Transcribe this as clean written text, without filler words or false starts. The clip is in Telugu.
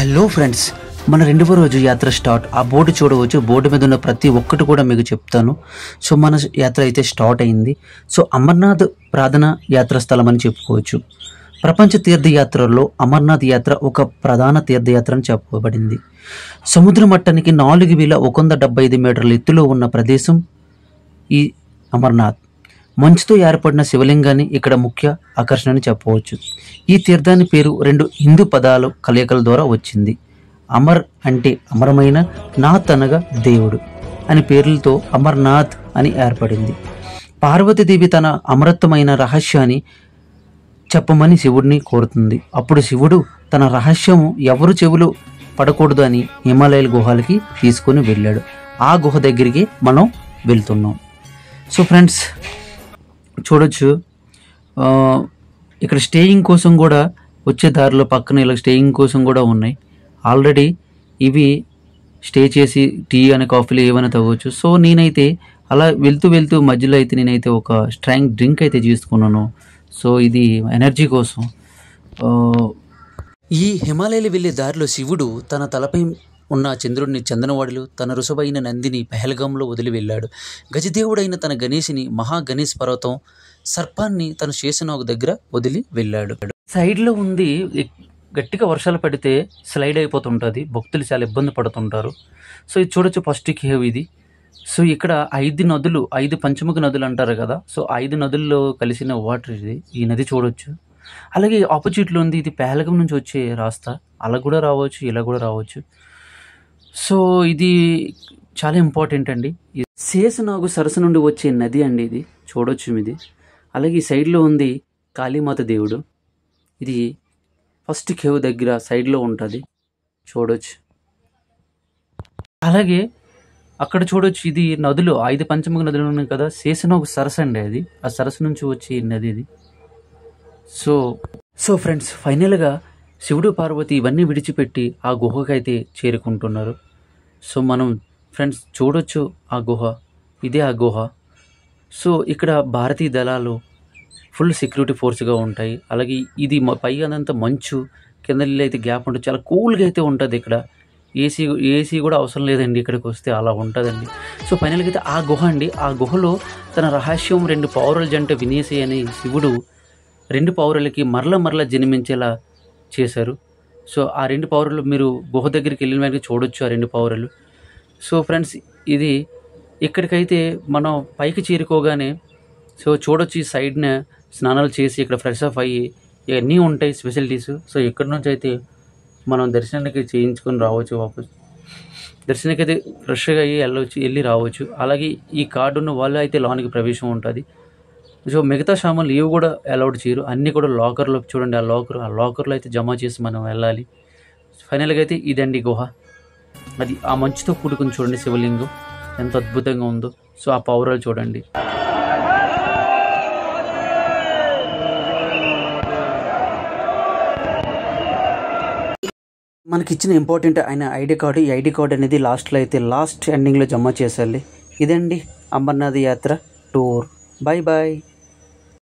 హలో ఫ్రెండ్స్, మన 2వ రోజు యాత్ర స్టార్ట్. ఆ బోర్డు చూడవచ్చు. బోర్డు మీద ఉన్న ప్రతి ఒక్కటి కూడా మీకు చెప్తాను. సో మన యాత్ర అయితే స్టార్ట్ అయింది. సో అమర్నాథ్ ప్రార్థన యాత్ర స్థలం అని చెప్పుకోవచ్చు. ప్రపంచ తీర్థయాత్రల్లో అమర్నాథ్ యాత్ర ఒక ప్రధాన తీర్థయాత్ర అని చెప్పబడింది. సముద్ర మట్టానికి 4175 మీటర్ల ఎత్తులో ఉన్న ప్రదేశం ఈ అమర్నాథ్. మంచుతో ఏర్పడిన శివలింగాన్ని ఇక్కడ ముఖ్య ఆకర్షణ అని చెప్పవచ్చు. ఈ తీర్థాన్ని పేరు 2 హిందూ పదాల కలయికల ద్వారా వచ్చింది. అమర్ అంటే అమరమైన, నాథ్ అనగా దేవుడు అని పేర్లతో అమర్నాథ్ అని ఏర్పడింది. పార్వతీదేవి తన అమరత్వమైన రహస్యాన్ని చెప్పమని శివుడిని కోరుతుంది. అప్పుడు శివుడు తన రహస్యము ఎవరు చెవులు పడకూడదు అని హిమాలయాల గుహలకి తీసుకొని వెళ్ళాడు. ఆ గుహ దగ్గరికి మనం వెళ్తున్నాం. సో ఫ్రెండ్స్ చూడొచ్చు, ఇక్కడ స్టేయింగ్ కోసం కూడా వచ్చే దారిలో పక్కన ఇలా స్టేయింగ్ కోసం కూడా ఉన్నాయి. ఆల్రెడీ ఇవి స్టే చేసి టీ అనే కాఫీలు ఏమైనా తవ్వచ్చు. సో నేనైతే అలా వెళ్తూ మధ్యలో అయితే నేనైతే ఒక స్ట్రాంగ్ డ్రింక్ అయితే చేసుకున్నాను. సో ఇది ఎనర్జీ కోసం. ఈ హిమాలయాలు వెళ్ళే దారిలో శివుడు తన తలపై ఉన్న చంద్రుడిని చందనవాడులు, తన రుసబైన నందిని పెహల్గాంలో వదిలి వెళ్ళాడు. గజదేవుడైన తన గణేషుని మహాగణేష్ పర్వతం సర్పాన్ని తన శేషనాగు దగ్గర వదిలి వెళ్ళాడు. సైడ్లో ఉంది, గట్టిగా వర్షాలు పడితే స్లైడ్ అయిపోతుంటుంది. భక్తులు చాలా ఇబ్బంది పడుతుంటారు. సో ఇది చూడొచ్చు, ఫస్ట్ కేవ్ ఇది. సో ఇక్కడ 5 నదులు, 5 పంచముఖ నదులు అంటారు కదా. సో 5 నదుల్లో కలిసిన వాటర్ ఇది. ఈ నది చూడొచ్చు. అలాగే ఆపోజిట్లో ఉంది, ఇది పెహల్గాం నుంచి వచ్చే రాస్తా. అలా కూడా రావచ్చు, ఇలా కూడా రావచ్చు. సో ఇది చాలా ఇంపార్టెంట్ అండి. శేషనాగు సరస్సు నుండి వచ్చే నది అండి ఇది. చూడొచ్చు ఇది. అలాగే ఈ సైడ్లో ఉంది కాళీమాత దేవుడు. ఇది ఫస్ట్ కేవ్ దగ్గర సైడ్లో ఉంటుంది, చూడొచ్చు. అలాగే అక్కడ చూడొచ్చు, ఇది నదులు 5 పంచముఖ నదులు ఉన్నాయి కదా. శేషనాగు సరస్సు అండి అది. ఆ సరస్సు నుంచి వచ్చే నది ఇది. సో ఫ్రెండ్స్ ఫైనల్గా శివుడు పార్వతి ఇవన్నీ విడిచిపెట్టి ఆ గుహకైతే చేరుకుంటున్నారు. సో మనం ఫ్రెండ్స్ చూడొచ్చు ఆ గుహ. ఇదే ఆ గుహ. సో ఇక్కడ భారతీయ దళాలు ఫుల్ సెక్యూరిటీ ఫోర్స్గా ఉంటాయి. అలాగే ఇది పై అదంతా మంచు, కింద నీళ్ళు అయితే గ్యాప్ ఉంటుంది. చాలా కూల్గా అయితే ఉంటుంది ఇక్కడ. ఏసీ కూడా అవసరం లేదండి ఇక్కడికి వస్తే, అలా ఉంటుందండి. సో ఫైనల్గా అయితే ఆ గుహ అండి. ఆ గుహలో తన రహస్యం 2 పౌరుల జంట వినేసి అని శివుడు 2 పౌరులకి మరల జన్మించేలా చేశారు. సో ఆ 2 పౌరులు మీరు గుహ దగ్గరికి వెళ్ళిన వెంటనే చూడొచ్చు, ఆ 2 పౌరులు. సో ఫ్రెండ్స్ ఇది ఇక్కడికైతే మనం పైకి చేరుకోగానే సో చూడొచ్చు, ఈ సైడ్న స్నానాలు చేసి ఇక్కడ ఫ్రెష్ అప్ అయ్యి ఇవన్నీ ఉంటాయి స్పెషాలిటీస్. సో ఇక్కడ నుంచి అయితే మనం దర్శనానికి చేయించుకొని రావచ్చు. వాపస్ దర్శనానికి అయితే ఫ్రెష్గా అయ్యి వెళ్ళి రావచ్చు. అలాగే ఈ కార్డు ఉన్న వాళ్ళు అయితే లోనికి ప్రవేశం ఉంటుంది. సో మిగతా సామాన్లు ఇవి కూడా అలౌడ్ చేయరు. అన్నీ కూడా లాకర్లో చూడండి, ఆ లాకర్లో అయితే జమ చేసి మనం వెళ్ళాలి. ఫైనల్గా అయితే ఇదండి గుహ. అది ఆ మంచుతో కూడుకుని చూడండి శివలింగం ఎంత అద్భుతంగా ఉందో. సో ఆ పౌరాలు చూడండి. మనకి ఇచ్చిన ఇంపార్టెంట్ అయిన ఐడి కార్డు. ఈ ఐడి కార్డు అనేది లాస్ట్ ఎండింగ్లో జమ చేసేయాలి. ఇదండి అమర్నాథ్ యాత్ర టూర్. Bye bye.